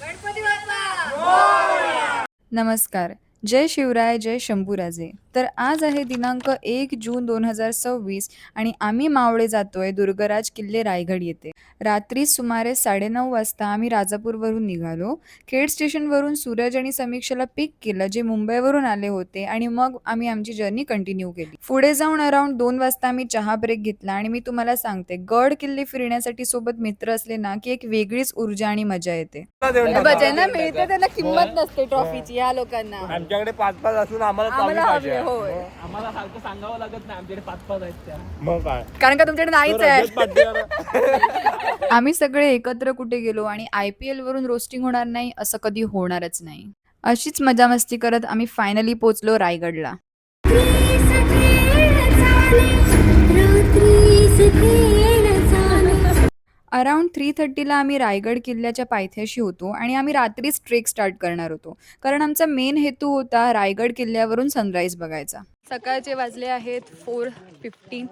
गणपती बाप्पा! नमस्कार. जय शिवराय, जय शंभूराजे. तर आज आहे दिनांक 1 जून 2026 आणि आम्ही मावळे जातोय दुर्गराज किल्ले रायगड येथे. रात्री सुमारे 9:30 वाजता आम्ही राजापूरवरून निघालो. खेड स्टेशनवरून सूरज आणि समीक्षाला पिक केलं, जे मुंबईवरून आले होते, आणि मग आम्ही आमची जर्नी कंटिन्यू केली. पुढे जाऊन अराउंड 2 वाजता आम्ही चहा ब्रेक घेतला आणि मी तुम्हाला सांगते, गड किल्ले फिरण्यासाठी सोबत मित्र असले ना की एक वेगळीच ऊर्जा आणि मजा येते. ज्यांना मिळते त्यांना किंमत नसते ट्रॉफीची. या लोकांना आमच्याकडे 5-5 असून आम्हाला आम्हाला पाहिजे. हवी, होय. आम्हाला सारखं सांगावं लागत नाही, आमच्याकडे 5-5 आहेत त्या. मग काय कारण का तुमच्याकडे नाहीच आहे. रजत पाटील. आम्ही सगळे एकत्र कुठे गेलो आणि IPL वरून रोस्टिंग होणार नाही असं कधी होणारच नाही. अशीच मजा मस्ती करत आम्ही फायनली पोहोचलो रायगडला. अराउंड 3:30ला आम्ही रायगड किल्ल्याच्या पायथ्याशी होतो आणि आम्ही रात्रीच ट्रेक स्टार्ट करणार होतो, कारण आमचा मेन हेतू होता रायगड किल्ल्यावरून सनराईज बघायचा. सकाळचे वाजले आहेत 4:15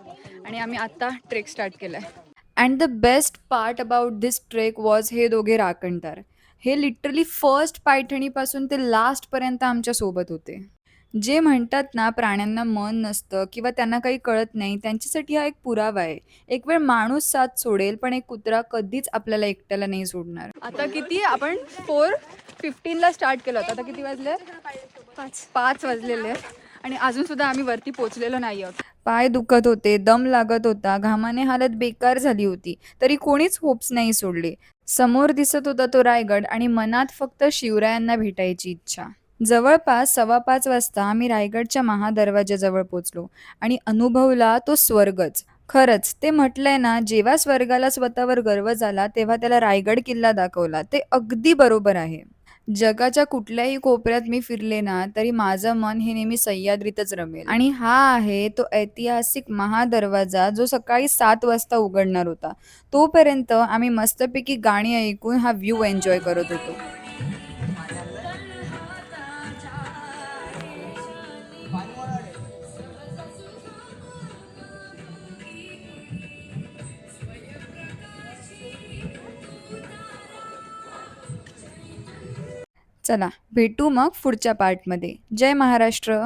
आणि आम्ही आता ट्रेक स्टार्ट केलाय. And the best part about this trek was हे दोघे राखणदार. हे लिटरली फर्स्ट पायथणीपासून ते लास्टपर्यंत आमच्या सोबत होते. जे म्हणतात ना, प्राण्यांना मन नसतं किंवा त्यांना काही कळत नाही, त्यांच्यासाठी हा एक पुरावा आहे. एक वेळ माणूस साथ सोडेल, पण एक कुत्रा कधीच आपल्याला एकट्याला नाही सोडणार. आता किती आपण 4:15ला स्टार्ट केलं होतं. आता किती वाजले? 5 वाजलेले आणि अजून सुद्धा आम्ही वरती पोहोचलेलो नाही आहोत. पाय दुखत होते, दम लागत होता, घामाने हालत बेकार झाली होती, तरी कोणीच होप्स नाही सोडले. समोर दिसत होता तो रायगड आणि मनात फक्त शिवरायांना भेटायची इच्छा. जवळपास 5:15 वाजता आम्ही रायगडच्या महादरवाज्याजवळ पोचलो आणि अनुभवला तो स्वर्गच. खरंच, ते म्हटलंय ना, जेव्हा स्वर्गाला स्वतःवर गर्व झाला तेव्हा त्याला रायगड किल्ला दाखवला. ते अगदी बरोबर आहे. जगाच्या कुठल्याही कोपऱ्यात मी फिरले ना, तरी माझं मन हे नेहमी सह्याद्रीतच रमेल. आणि हा आहे तो ऐतिहासिक महादरवाजा, जो सकाळी 7 वाजता उघडणार होता. तोपर्यंत आम्ही मस्तपैकी गाणी ऐकून हा व्ह्यू एन्जॉय करत होतो. चला, भेटू मग पुढच्या पार्टमध्ये. जय महाराष्ट्र.